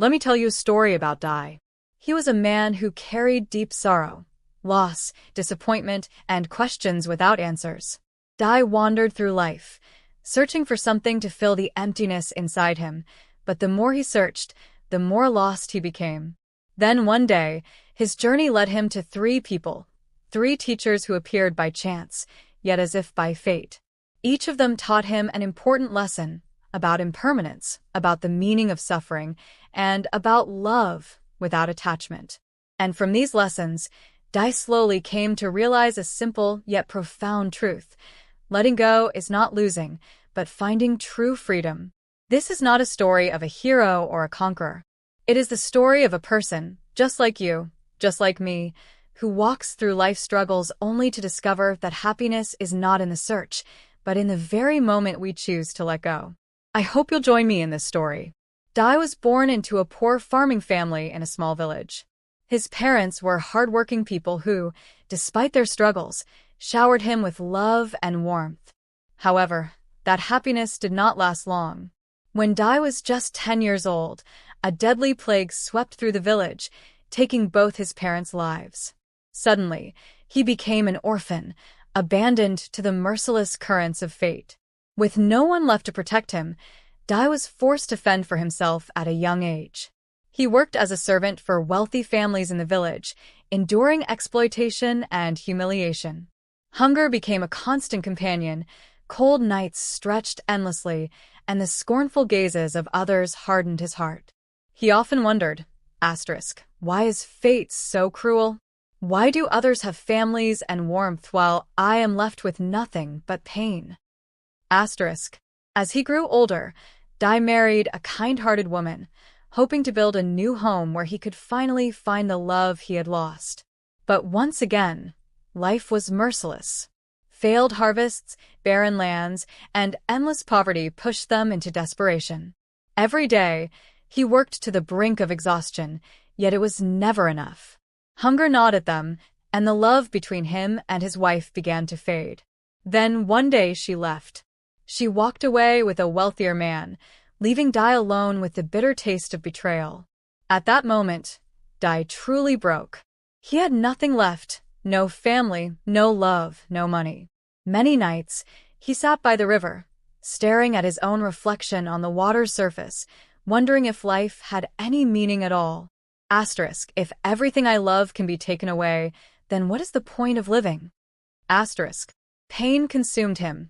Let me tell you a story about Dai. He was a man who carried deep sorrow, loss, disappointment, and questions without answers. Dai wandered through life, searching for something to fill the emptiness inside him, but the more he searched, the more lost he became. Then one day, his journey led him to three people, three teachers who appeared by chance, yet as if by fate. Each of them taught him an important lesson about impermanence, about the meaning of suffering, and about love without attachment. And from these lessons, Dai slowly came to realize a simple yet profound truth. Letting go is not losing, but finding true freedom. This is not a story of a hero or a conqueror. It is the story of a person, just like you, just like me, who walks through life's struggles only to discover that happiness is not in the search, but in the very moment we choose to let go. I hope you'll join me in this story. Dai was born into a poor farming family in a small village. His parents were hardworking people who, despite their struggles, showered him with love and warmth. However, that happiness did not last long. When Dai was just 10 years old, a deadly plague swept through the village, taking both his parents' lives. Suddenly, he became an orphan, abandoned to the merciless currents of fate. With no one left to protect him, Dai was forced to fend for himself at a young age. He worked as a servant for wealthy families in the village, enduring exploitation and humiliation. Hunger became a constant companion, cold nights stretched endlessly, and the scornful gazes of others hardened his heart. He often wondered, why is fate so cruel? Why do others have families and warmth while I am left with nothing but pain? As he grew older, Dai married a kind-hearted woman, hoping to build a new home where he could finally find the love he had lost. But once again, life was merciless. Failed harvests, barren lands, and endless poverty pushed them into desperation. Every day, he worked to the brink of exhaustion, yet it was never enough. Hunger gnawed at them, and the love between him and his wife began to fade. Then one day she left. She walked away with a wealthier man, leaving Dai alone with the bitter taste of betrayal. At that moment, Dai truly broke. He had nothing left, no family, no love, no money. Many nights, he sat by the river, staring at his own reflection on the water's surface, wondering if life had any meaning at all. If everything I love can be taken away, then what is the point of living? Pain consumed him,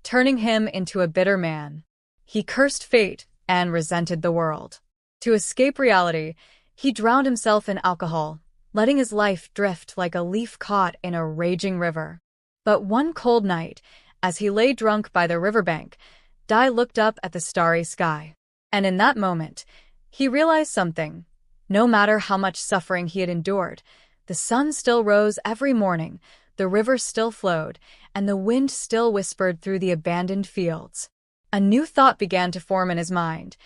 turning him into a bitter man. He cursed fate and resented the world. To escape reality, he drowned himself in alcohol, letting his life drift like a leaf caught in a raging river. But one cold night, as he lay drunk by the riverbank, Dai looked up at the starry sky. And in that moment, he realized something. No matter how much suffering he had endured, the sun still rose every morning, the river still flowed, and the wind still whispered through the abandoned fields. A new thought began to form in his mind.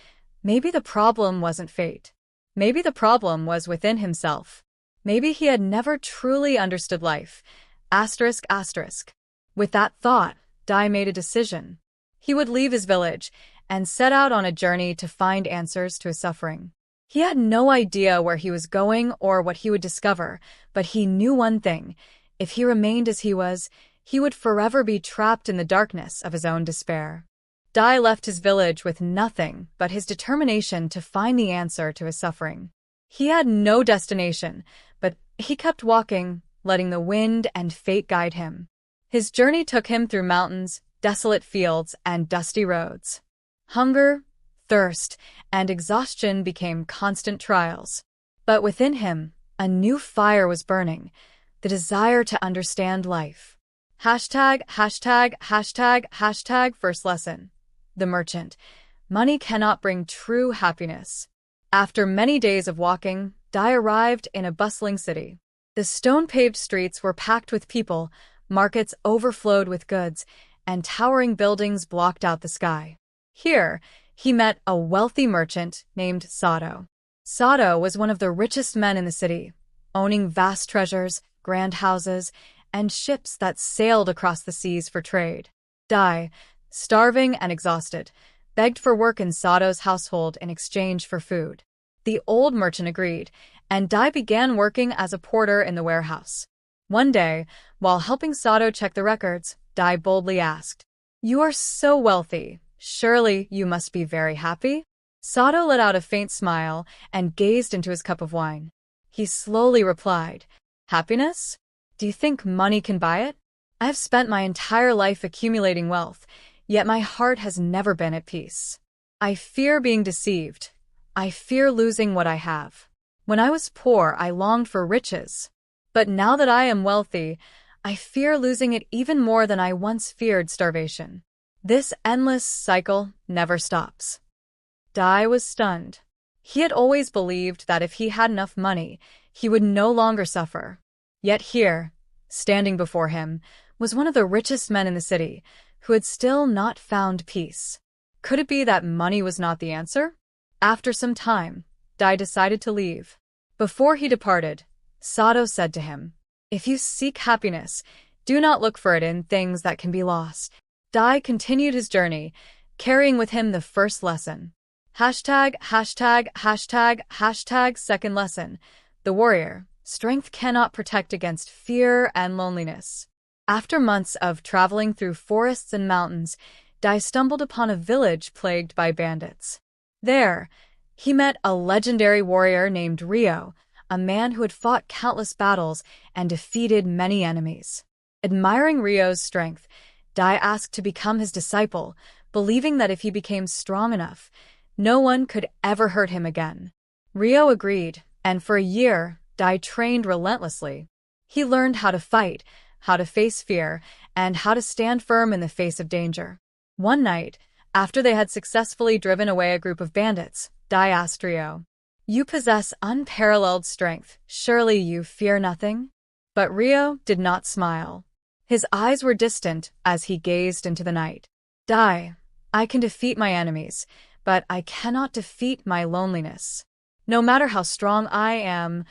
Maybe the problem wasn't fate. Maybe the problem was within himself. Maybe he had never truly understood life. With that thought, Dai made a decision. He would leave his village and set out on a journey to find answers to his suffering. He had no idea where he was going or what he would discover, but he knew one thing. If he remained as he was, he would forever be trapped in the darkness of his own despair. Dai left his village with nothing but his determination to find the answer to his suffering. He had no destination, but he kept walking, letting the wind and fate guide him. His journey took him through mountains, desolate fields, and dusty roads. Hunger, thirst, and exhaustion became constant trials. But within him, a new fire was burning, the desire to understand life. First lesson. The merchant. Money cannot bring true happiness. After many days of walking, Dai arrived in a bustling city. The stone-paved streets were packed with people, markets overflowed with goods, and towering buildings blocked out the sky. Here, he met a wealthy merchant named Sato. Sato was one of the richest men in the city, owning vast treasures, grand houses, and ships that sailed across the seas for trade. Dai, starving and exhausted, begged for work in Sato's household in exchange for food. The old merchant agreed, and Dai began working as a porter in the warehouse. One day, while helping Sato check the records, Dai boldly asked, "You are so wealthy. Surely you must be very happy?" Sato let out a faint smile and gazed into his cup of wine. He slowly replied, "Happiness? Do you think money can buy it? I have spent my entire life accumulating wealth, yet my heart has never been at peace. I fear being deceived. I fear losing what I have. When I was poor, I longed for riches. But now that I am wealthy, I fear losing it even more than I once feared starvation. This endless cycle never stops." Dai was stunned. He had always believed that if he had enough money, he would no longer suffer. Yet here, standing before him, was one of the richest men in the city, who had still not found peace. Could it be that money was not the answer? After some time, Dai decided to leave. Before he departed, Sato said to him, "If you seek happiness, do not look for it in things that can be lost." Dai continued his journey, carrying with him the first lesson. Hashtag second lesson. The warrior, strength cannot protect against fear and loneliness. After months of traveling through forests and mountains, Dai stumbled upon a village plagued by bandits. There, he met a legendary warrior named Rio, a man who had fought countless battles and defeated many enemies. Admiring Rio's strength, Dai asked to become his disciple, believing that if he became strong enough, no one could ever hurt him again. Rio agreed, and for a year, Dai trained relentlessly. He learned how to fight, how to face fear, and how to stand firm in the face of danger. One night, after they had successfully driven away a group of bandits, Dai asked Rio, "You possess unparalleled strength. Surely you fear nothing?" But Rio did not smile. His eyes were distant as he gazed into the night. "Dai, I can defeat my enemies, but I cannot defeat my loneliness. No matter how strong I am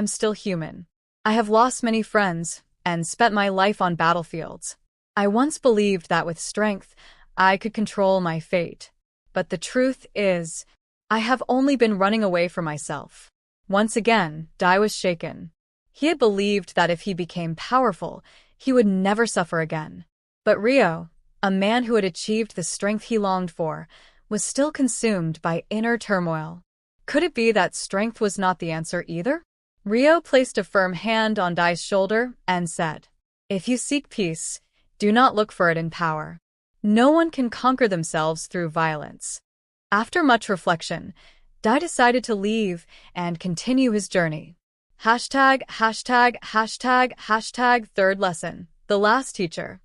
still human. I have lost many friends and spent my life on battlefields. I once believed that with strength, I could control my fate. But the truth is, I have only been running away from myself." Once again, Dai was shaken. He had believed that if he became powerful, he would never suffer again. But Rio, a man who had achieved the strength he longed for, was still consumed by inner turmoil. Could it be that strength was not the answer either? Rio placed a firm hand on Dai's shoulder and said, "If you seek peace, do not look for it in power. No one can conquer themselves through violence." After much reflection, Dai decided to leave and continue his journey. Hashtag third lesson. The last teacher.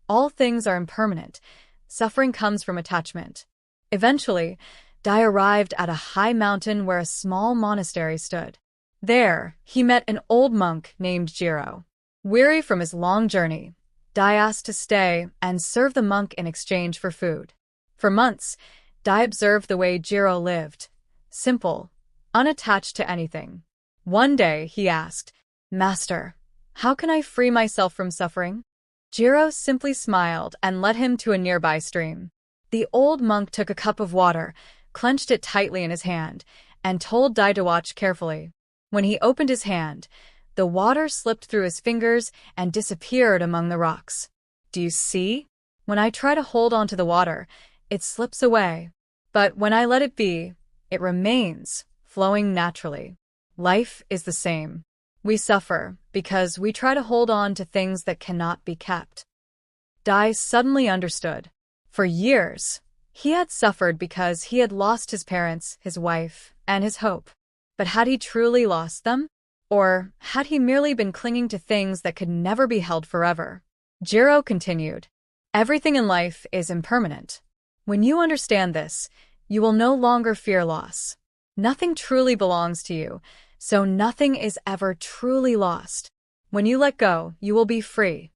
All things are impermanent. Suffering comes from attachment. Eventually, Dai arrived at a high mountain where a small monastery stood. There, he met an old monk named Jiro. Weary from his long journey, Dai asked to stay and serve the monk in exchange for food. For months, Dai observed the way Jiro lived. Simple, unattached to anything. One day, he asked, "Master, how can I free myself from suffering?" Jiro simply smiled and led him to a nearby stream. The old monk took a cup of water, clenched it tightly in his hand, and told Dai to watch carefully. When he opened his hand, the water slipped through his fingers and disappeared among the rocks. "Do you see? When I try to hold on to the water, it slips away. But when I let it be, it remains, flowing naturally." Life is the same. We suffer because we try to hold on to things that cannot be kept. Dai suddenly understood. For years, he had suffered because he had lost his parents, his wife, and his hope. But had he truly lost them? Or had he merely been clinging to things that could never be held forever? Jiro continued, "Everything in life is impermanent. When you understand this, you will no longer fear loss. Nothing truly belongs to you, so nothing is ever truly lost. When you let go, you will be free."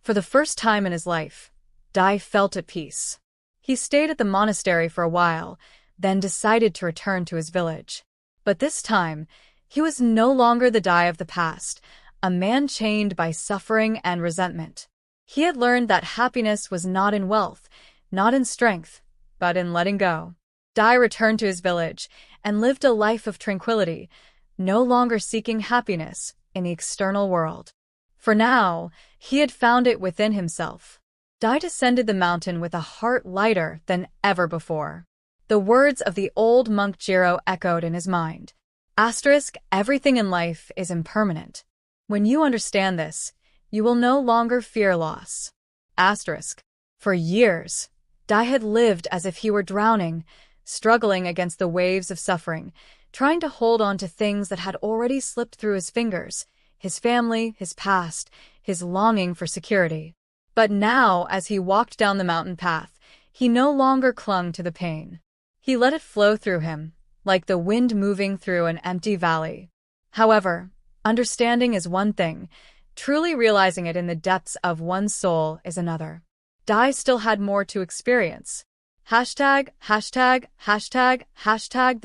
For the first time in his life, Dai felt at peace. He stayed at the monastery for a while, then decided to return to his village. But this time, he was no longer the Dai of the past, a man chained by suffering and resentment. He had learned that happiness was not in wealth, not in strength, but in letting go. Dai returned to his village and lived a life of tranquility, no longer seeking happiness in the external world. For now, he had found it within himself. Dai descended the mountain with a heart lighter than ever before. The words of the old monk Jiro echoed in his mind. Everything in life is impermanent. When you understand this, you will no longer fear loss. For years, Dai had lived as if he were drowning, struggling against the waves of suffering, trying to hold on to things that had already slipped through his fingers, his family, his past, his longing for security. But now, as he walked down the mountain path, he no longer clung to the pain. He let it flow through him, like the wind moving through an empty valley. However, understanding is one thing, truly realizing it in the depths of one's soul is another. Dai still had more to experience. #, the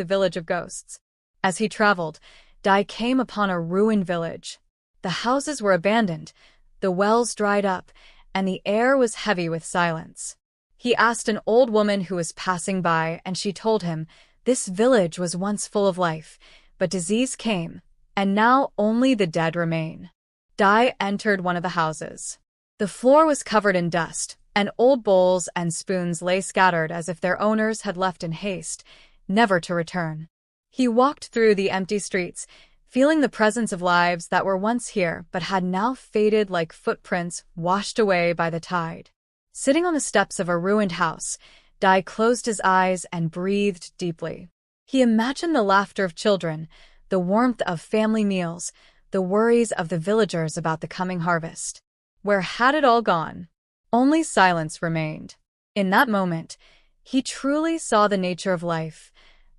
village of ghosts. As he traveled, Dai came upon a ruined village. The houses were abandoned, the wells dried up, and the air was heavy with silence. He asked an old woman who was passing by, and she told him, this village was once full of life, but disease came, and now only the dead remain. Dai entered one of the houses. The floor was covered in dust, and old bowls and spoons lay scattered as if their owners had left in haste, never to return. He walked through the empty streets, feeling the presence of lives that were once here but had now faded like footprints washed away by the tide. Sitting on the steps of a ruined house, Dai closed his eyes and breathed deeply. He imagined the laughter of children, the warmth of family meals, the worries of the villagers about the coming harvest. Where had it all gone? Only silence remained. In that moment, he truly saw the nature of life.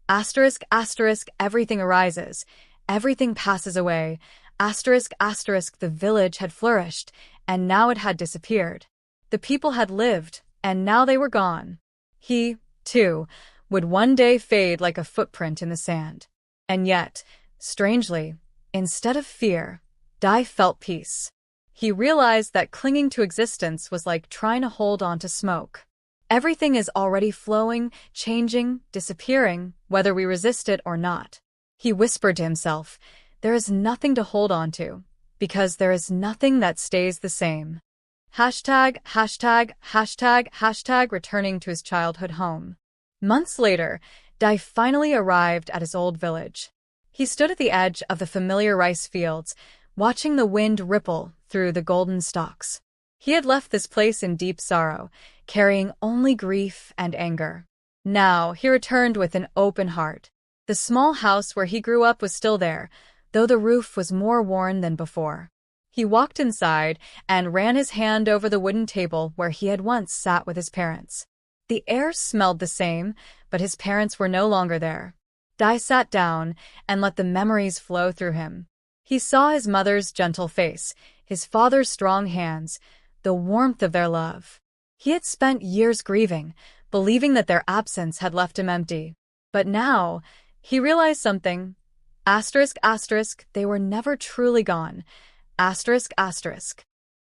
Everything arises, everything passes away. The village had flourished, and now it had disappeared. The people had lived, and now they were gone. He, too, would one day fade like a footprint in the sand. And yet, strangely, instead of fear, Dai felt peace. He realized that clinging to existence was like trying to hold on to smoke. Everything is already flowing, changing, disappearing, whether we resist it or not. He whispered to himself, there is nothing to hold on to, because there is nothing that stays the same. Returning to his childhood home. Months later, Dai finally arrived at his old village. He stood at the edge of the familiar rice fields, watching the wind ripple through the golden stalks. He had left this place in deep sorrow, carrying only grief and anger. Now he returned with an open heart. The small house where he grew up was still there, though the roof was more worn than before. He walked inside and ran his hand over the wooden table where he had once sat with his parents. The air smelled the same, but his parents were no longer there. Dai sat down and let the memories flow through him. He saw his mother's gentle face, his father's strong hands, the warmth of their love. He had spent years grieving, believing that their absence had left him empty. But now, he realized something. They were never truly gone.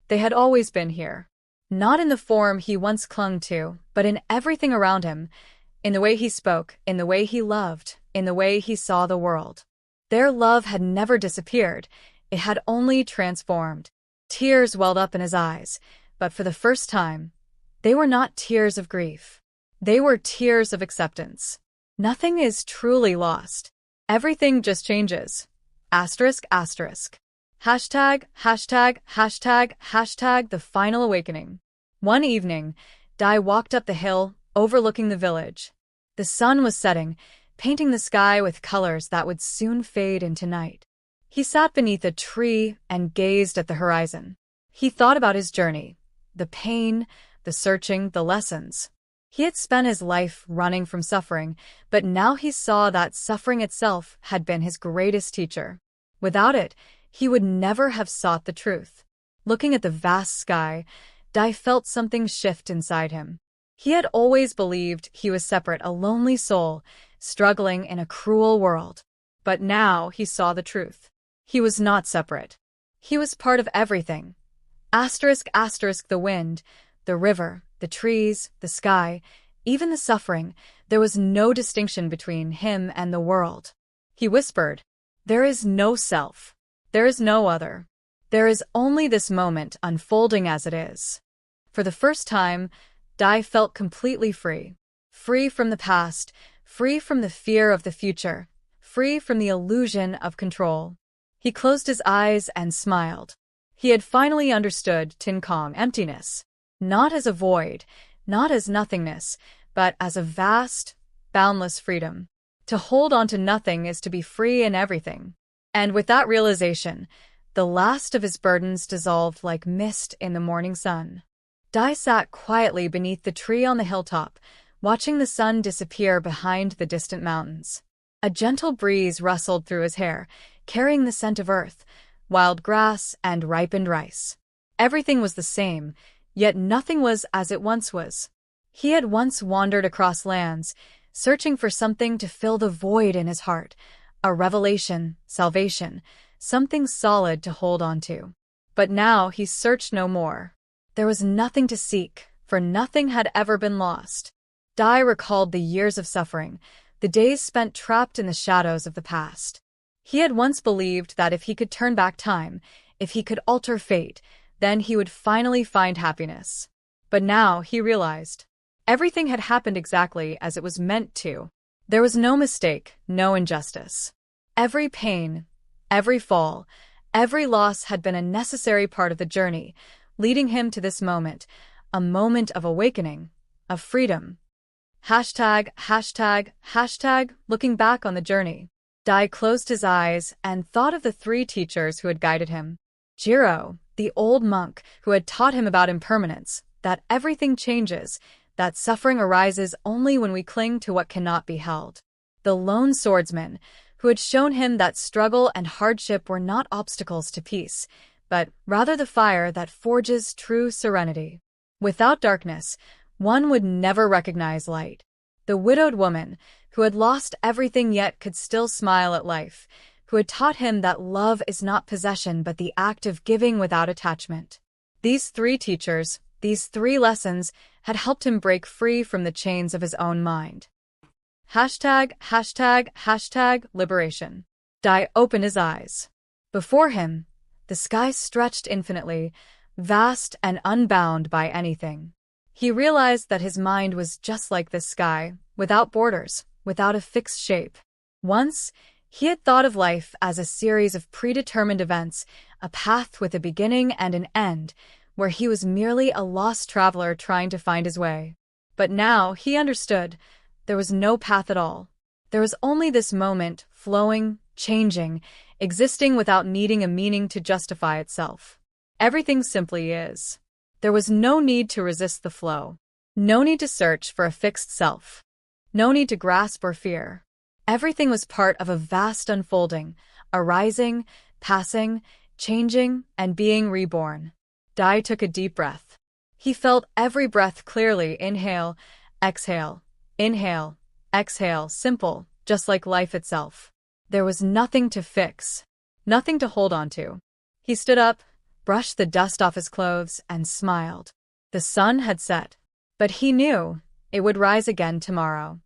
They had always been here. Not in the form he once clung to, but in everything around him, in the way he spoke, in the way he loved, in the way he saw the world. Their love had never disappeared, it had only transformed. Tears welled up in his eyes, but for the first time, they were not tears of grief. They were tears of acceptance. Nothing is truly lost. Everything just changes. The final awakening. One evening, Dai walked up the hill, overlooking the village. The sun was setting, painting the sky with colors that would soon fade into night. He sat beneath a tree and gazed at the horizon. He thought about his journey, the pain, the searching, the lessons. He had spent his life running from suffering, but now he saw that suffering itself had been his greatest teacher. Without it, he would never have sought the truth. Looking at the vast sky, Dai felt something shift inside him. He had always believed he was separate, a lonely soul, struggling in a cruel world. But now he saw the truth. He was not separate. He was part of everything. The wind, the river, the trees, the sky, even the suffering, There was no distinction between him and the world. He whispered, "There is no self. There is no other. There is only this moment unfolding as it is." For the first time, Dai felt completely free. Free from the past, free from the fear of the future, free from the illusion of control. He closed his eyes and smiled. He had finally understood Tinkong emptiness, not as a void, not as nothingness, but as a vast, boundless freedom. To hold on to nothing is to be free in everything. And with that realization, the last of his burdens dissolved like mist in the morning sun. Dai sat quietly beneath the tree on the hilltop, watching the sun disappear behind the distant mountains. A gentle breeze rustled through his hair, carrying the scent of earth, wild grass, and ripened rice. Everything was the same, yet nothing was as it once was. He had once wandered across lands, searching for something to fill the void in his heart, a revelation, salvation, something solid to hold on to. But now he searched no more. There was nothing to seek, for nothing had ever been lost. Dai recalled the years of suffering, the days spent trapped in the shadows of the past. He had once believed that if he could turn back time, if he could alter fate, then he would finally find happiness. But now he realized everything had happened exactly as it was meant to. There was no mistake, no injustice. Every pain, every fall, every loss had been a necessary part of the journey, leading him to this moment, a moment of awakening, of freedom. Hashtag, looking back on the journey. Dai closed his eyes and thought of the 3 teachers who had guided him. Jiro, the old monk who had taught him about impermanence, that everything changes, that suffering arises only when we cling to what cannot be held. The lone swordsman, who had shown him that struggle and hardship were not obstacles to peace, but rather the fire that forges true serenity. Without darkness, one would never recognize light. The widowed woman, who had lost everything yet could still smile at life, who had taught him that love is not possession but the act of giving without attachment. These 3 teachers, these 3 lessons, had helped him break free from the chains of his own mind. Hashtag, liberation. Dai opened his eyes. Before him, the sky stretched infinitely, vast and unbound by anything. He realized that his mind was just like this sky, without borders, without a fixed shape. Once, he had thought of life as a series of predetermined events, a path with a beginning and an end, where he was merely a lost traveler trying to find his way. But now he understood there was no path at all. There was only this moment, flowing, changing, existing without needing a meaning to justify itself. Everything simply is. There was no need to resist the flow. No need to search for a fixed self. No need to grasp or fear. Everything was part of a vast unfolding, arising, passing, changing, and being reborn. Dai took a deep breath. He felt every breath clearly. Inhale, exhale, simple, just like life itself. There was nothing to fix, nothing to hold on to. He stood up, brushed the dust off his clothes, and smiled. The sun had set, but he knew it would rise again tomorrow.